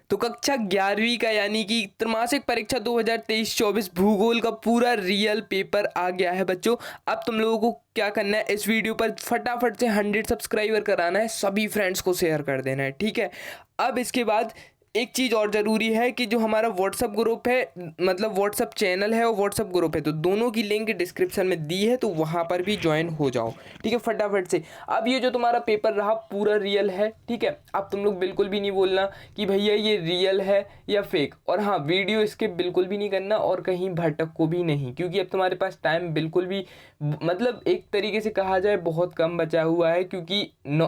तो कक्षा 11वीं का यानी कि त्रैमासिक परीक्षा 2023-24 भूगोल का पूरा रियल पेपर आ गया है बच्चों। अब तुम लोगों को क्या करना है, इस वीडियो पर फटाफट से 100 सब्सक्राइबर कराना है, सभी फ्रेंड्स को शेयर कर देना है, ठीक है। अब इसके बाद एक चीज़ और ज़रूरी है कि जो हमारा व्हाट्सअप ग्रुप है, मतलब व्हाट्सअप चैनल है और व्हाट्सअप ग्रुप है, तो दोनों की लिंक डिस्क्रिप्शन में दी है, तो वहाँ पर भी ज्वाइन हो जाओ, ठीक है, फटाफट से। अब ये जो तुम्हारा पेपर रहा पूरा रियल है, ठीक है। अब तुम लोग बिल्कुल भी नहीं बोलना कि भैया ये रियल है या फेक, और हाँ, वीडियो स्किप बिल्कुल भी नहीं करना और कहीं भटक को भी नहीं, क्योंकि अब तुम्हारे पास टाइम बिल्कुल भी, मतलब एक तरीके से कहा जाए बहुत कम बचा हुआ है, क्योंकि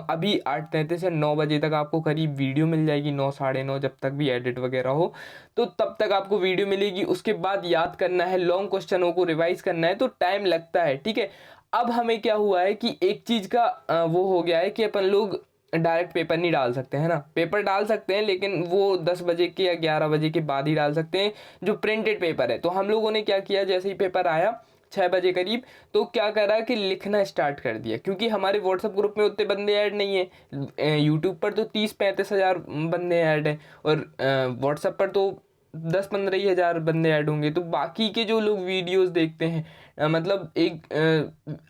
अभी 8:33 से 9 बजे तक आपको करीब वीडियो मिल जाएगी, 9 साढ़े 9, जब तक भी एडिट वगैरह हो तो तब तक आपको वीडियो मिलेगी। उसके बाद याद करना है, लॉन्ग क्वेश्चनों को रिवाइज करना है, तो टाइम लगता है, ठीक है। अब हमें क्या हुआ है कि एक चीज़ का वो हो गया है कि अपन लोग डायरेक्ट पेपर नहीं डाल सकते हैं ना, पेपर डाल सकते हैं लेकिन वो 10 बजे के या 11 बजे के बाद ही डाल सकते हैं जो प्रिंटेड पेपर है। तो हम लोगों ने क्या किया, जैसे ही पेपर आया 6 बजे करीब, तो क्या करा कि लिखना स्टार्ट कर दिया, क्योंकि हमारे व्हाट्सएप ग्रुप में उतने बंदे ऐड नहीं है। यूट्यूब पर तो 30-35 हज़ार बंदे ऐड हैं, और व्हाट्सएप पर तो 10-15 ही हज़ार बंदे ऐड होंगे। तो बाकी के जो लोग वीडियोस देखते हैं, मतलब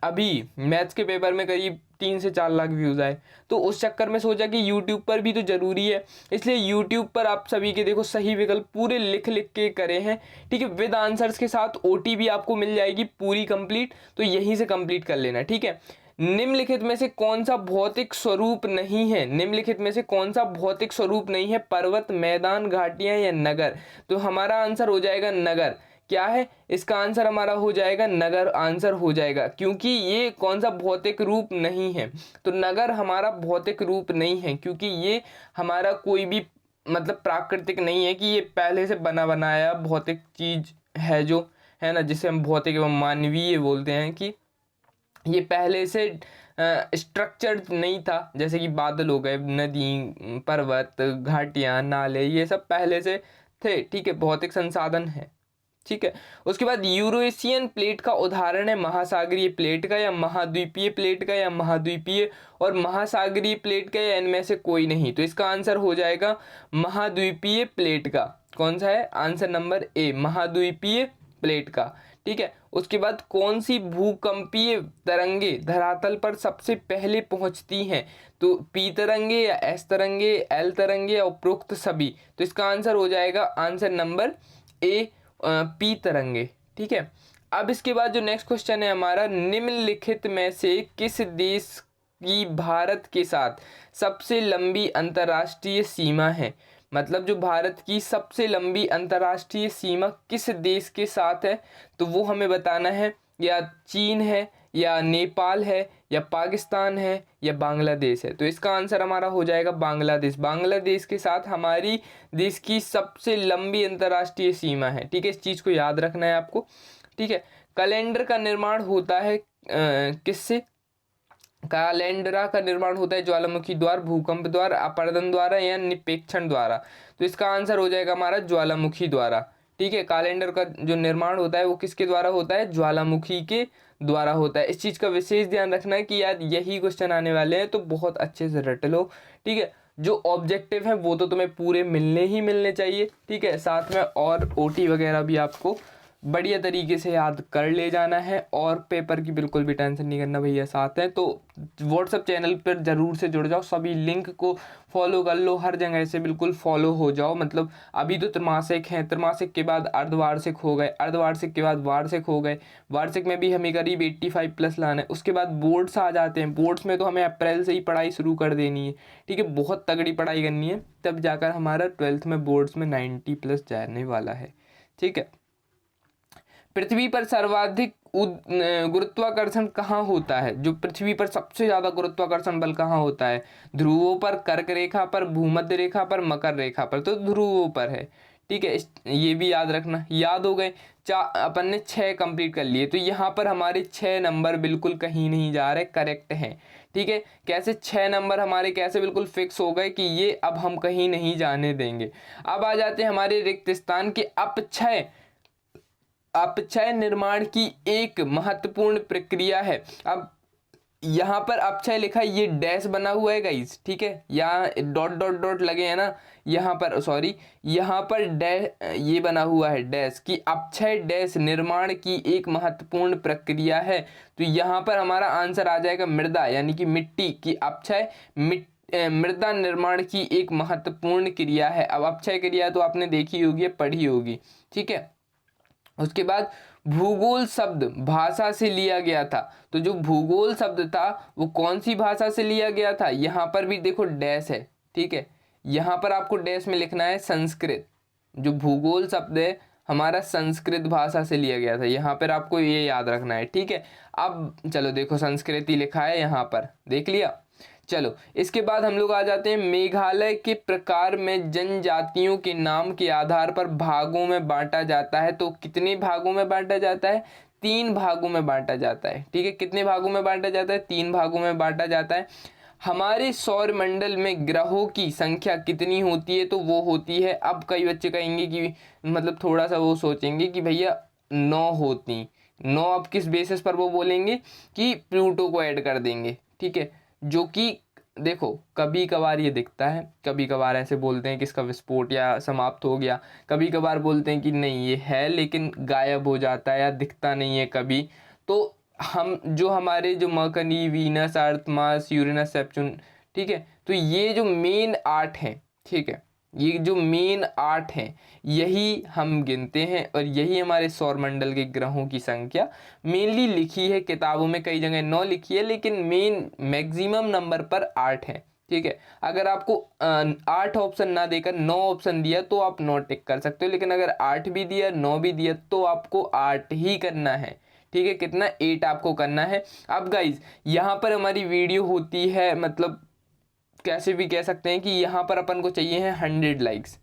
अभी मैथ्स के पेपर में करीब 3 से 4 लाख व्यूज़ आए, तो उस चक्कर में सोचा कि यूट्यूब पर भी तो ज़रूरी है, इसलिए यूट्यूब पर आप सभी के देखो सही विकल्प पूरे लिख लिख के करे हैं, ठीक है, विद आंसर्स के साथ ओटीपी आपको मिल जाएगी पूरी कंप्लीट, तो यहीं से कंप्लीट कर लेना, ठीक है। निम्नलिखित में से कौन सा भौतिक स्वरूप नहीं है, निम्नलिखित में से कौन सा भौतिक स्वरूप नहीं है, पर्वत, मैदान, घाटियां या नगर। तो हमारा आंसर हो जाएगा नगर। क्या है इसका आंसर, हमारा हो जाएगा नगर आंसर हो जाएगा, क्योंकि ये कौन सा भौतिक रूप नहीं है, तो नगर हमारा भौतिक रूप नहीं है, क्योंकि ये हमारा कोई भी मतलब प्राकृतिक नहीं है कि ये पहले से बना बनाया भौतिक चीज है, जो है ना, जिसे हम भौतिक एवं मानवीय बोलते हैं, कि ये पहले से स्ट्रक्चर्ड नहीं था, जैसे कि बादल हो गए, नदी, पर्वत, घाटियां, नाले, ये सब पहले से थे, ठीक है, भौतिक संसाधन है, ठीक है। उसके बाद यूरेशियन प्लेट का उदाहरण है महासागरीय प्लेट का या महाद्वीपीय प्लेट का या महाद्वीपीय और महासागरीय प्लेट का, या इनमें से कोई नहीं। तो इसका आंसर हो जाएगा महाद्वीपीय प्लेट का। कौन सा है आंसर, नंबर ए, महाद्वीपीय प्लेट का, ठीक है। उसके बाद कौन सी भूकंपीय तरंगे धरातल पर सबसे पहले पहुंचती हैं, तो पी तरंगे या एस तरंगे, एल तरंगे या उपरोक्त सभी। तो इसका आंसर हो जाएगा आंसर नंबर ए, पी तरंगे, ठीक है। अब इसके बाद जो नेक्स्ट क्वेश्चन है हमारा, निम्नलिखित में से किस देश की भारत के साथ सबसे लंबी अंतर्राष्ट्रीय सीमा है, मतलब जो भारत की सबसे लंबी अंतर्राष्ट्रीय सीमा किस देश के साथ है, तो वो हमें बताना है। या चीन है, या नेपाल है, या पाकिस्तान है, या बांग्लादेश है। तो इसका आंसर हमारा हो जाएगा बांग्लादेश। बांग्लादेश के साथ हमारी देश की सबसे लंबी अंतर्राष्ट्रीय सीमा है, ठीक है, इस चीज़ को याद रखना है आपको, ठीक है। कैलेंडर का निर्माण होता है किससे, कैलेंडरा का निर्माण होता है ज्वालामुखी द्वार, भूकंप द्वारा, अपरदन द्वारा या निपेक्षण द्वारा। तो इसका आंसर हो जाएगा हमारा ज्वालामुखी द्वारा, ठीक है। कैलेंडर का जो निर्माण होता है वो किसके द्वारा होता है, ज्वालामुखी के द्वारा होता है। इस चीज़ का विशेष ध्यान रखना है कि यार यही क्वेश्चन आने वाले हैं, तो बहुत अच्छे से रट लो, ठीक है। जो ऑब्जेक्टिव है वो तो तुम्हें पूरे मिलने ही मिलने चाहिए, ठीक है, साथ में और ओटी वगैरह भी आपको बढ़िया तरीके से याद कर ले जाना है, और पेपर की बिल्कुल भी टेंशन नहीं करना भैया, साथ है तो व्हाट्सअप चैनल पर ज़रूर से जुड़ जाओ, सभी लिंक को फॉलो कर लो, हर जगह से बिल्कुल फॉलो हो जाओ। मतलब अभी तो त्रैमासिक हैं, त्रैमासिक के बाद अर्धवार्षिक हो गए, अर्धवार्षिक के बाद वार्षिक हो गए, वार्षिक में भी हमें करीब 85+ लाना है। उसके बाद बोर्ड्स आ जाते हैं, बोर्ड्स में तो हमें अप्रैल से ही पढ़ाई शुरू कर देनी है, ठीक है, बहुत तगड़ी पढ़ाई करनी है, तब जाकर हमारा 12th में बोर्ड्स में 90+ जाने वाला है, ठीक है। पृथ्वी पर सर्वाधिक गुरुत्वाकर्षण कहाँ होता है, जो पृथ्वी पर सबसे ज्यादा गुरुत्वाकर्षण बल कहाँ होता है, ध्रुवों पर, कर्क रेखा पर, भूमध्य रेखा पर, मकर रेखा पर। तो ध्रुवों पर है, ठीक है, ये भी याद रखना। याद हो गए, अपन ने 6 कंप्लीट कर लिए, तो यहाँ पर हमारे 6 नंबर बिल्कुल कहीं नहीं जा रहे, करेक्ट हैं, ठीक है। कैसे 6 नंबर हमारे कैसे बिल्कुल फिक्स हो गए कि ये अब हम कहीं नहीं जाने देंगे। अब आ जाते हैं हमारे रिक्त स्थान के अपक्षय निर्माण की एक महत्वपूर्ण प्रक्रिया है। अब यहाँ पर अपक्षय लिखा है, ये डैश बना हुआ है गाइस, ठीक है, यहाँ डॉट डॉट डॉट लगे हैं ना, यहाँ पर सॉरी, यहाँ पर डैश ये बना हुआ है डैश की अपक्षय डैश निर्माण की एक महत्वपूर्ण प्रक्रिया है। तो यहाँ पर हमारा आंसर आ जाएगा मृदा, यानी कि मिट्टी की अपक्षय मृदा निर्माण की एक महत्वपूर्ण क्रिया है। अब अपक्षय क्रिया तो आपने देखी होगी, पढ़ी होगी, ठीक है। उसके बाद भूगोल शब्द भाषा से लिया गया था। तो जो भूगोल शब्द था वो कौन सी भाषा से लिया गया था, यहाँ पर भी देखो डैश है, ठीक है, यहाँ पर आपको डैश में लिखना है संस्कृत। जो भूगोल शब्द है हमारा संस्कृत भाषा से लिया गया था, यहाँ पर आपको ये याद रखना है, ठीक है। अब चलो देखो संस्कृति लिखा है यहाँ पर, देख लिया। चलो इसके बाद हम लोग आ जाते हैं मेघालय के प्रकार में जनजातियों के नाम के आधार पर भागों में बांटा जाता है। तो कितने भागों में बांटा जाता है, 3 भागों में बांटा जाता है, ठीक है। कितने भागों में बांटा जाता है, 3 भागों में बांटा जाता है। हमारे सौर मंडल में ग्रहों की संख्या कितनी होती है, तो वो होती है, अब कई बच्चे कहेंगे कि मतलब थोड़ा सा वो सोचेंगे कि भैया 9 होती, 9 अब किस बेसिस पर वो बोलेंगे कि प्लूटो को ऐड कर देंगे, ठीक है। जो कि देखो कभी कभार ये दिखता है, कभी कभार ऐसे बोलते हैं कि इसका विस्फोट या समाप्त हो गया, कभी कभार बोलते हैं कि नहीं ये है लेकिन गायब हो जाता है या दिखता नहीं है कभी। तो हम जो हमारे जो मरकरी, वीनस, अर्थ, मार्स, यूरेनस, नेपच्यून, ठीक है, तो ये जो मेन 8 हैं, ठीक है, ये जो मेन 8 हैं यही हम गिनते हैं और यही हमारे सौरमंडल के ग्रहों की संख्या मेनली लिखी है किताबों में, कई जगह 9 लिखी है लेकिन मेन मैक्सिमम नंबर पर 8 है, ठीक है। अगर आपको 8 ऑप्शन ना देकर 9 ऑप्शन दिया तो आप 9 टिक कर सकते हो, लेकिन अगर 8 भी दिया 9 भी दिया तो आपको 8 ही करना है, ठीक है। कितना, 8 आपको करना है। अब गाइज यहाँ पर हमारी वीडियो होती है, मतलब कैसे भी कह सकते हैं कि यहाँ पर अपन को चाहिए है 100 लाइक्स,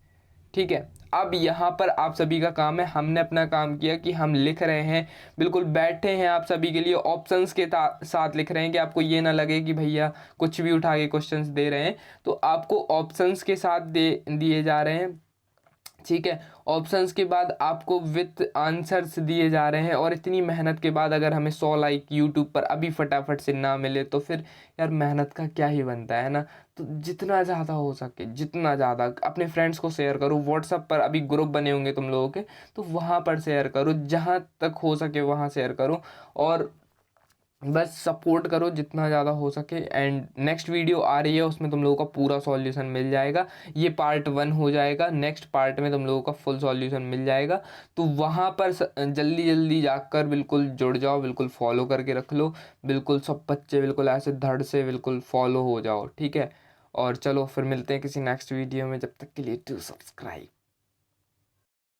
ठीक है। अब यहाँ पर आप सभी का काम है, हमने अपना काम किया कि हम लिख रहे हैं, बिल्कुल बैठे हैं आप सभी के लिए, ऑप्शंस के साथ लिख रहे हैं कि आपको ये ना लगे कि भैया कुछ भी उठा के क्वेश्चंस दे रहे हैं, तो आपको ऑप्शंस के साथ दिए जा रहे हैं, ठीक है। ऑप्शंस के बाद आपको विथ आंसर्स दिए जा रहे हैं, और इतनी मेहनत के बाद अगर हमें 100 लाइक यूट्यूब पर अभी फटाफट से ना मिले तो फिर यार मेहनत का क्या ही बनता है ना। तो जितना ज़्यादा हो सके, जितना ज़्यादा अपने फ्रेंड्स को शेयर करो, व्हाट्सअप पर अभी ग्रुप बने होंगे तुम लोगों के, तो वहाँ पर शेयर करो, जहाँ तक हो सके वहाँ शेयर करो, और बस सपोर्ट करो जितना ज़्यादा हो सके। एंड नेक्स्ट वीडियो आ रही है, उसमें तुम लोगों का पूरा सॉल्यूशन मिल जाएगा। ये पार्ट 1 हो जाएगा, नेक्स्ट पार्ट में तुम लोगों का फुल सॉल्यूशन मिल जाएगा। तो वहाँ पर जल्दी जल्दी जाकर बिल्कुल जुड़ जाओ, बिल्कुल फॉलो करके रख लो, बिल्कुल सब बच्चे बिल्कुल ऐसे धड़ से बिल्कुल फॉलो हो जाओ, ठीक है। और चलो फिर मिलते हैं किसी नेक्स्ट वीडियो में, जब तक के लिए डू सब्सक्राइब।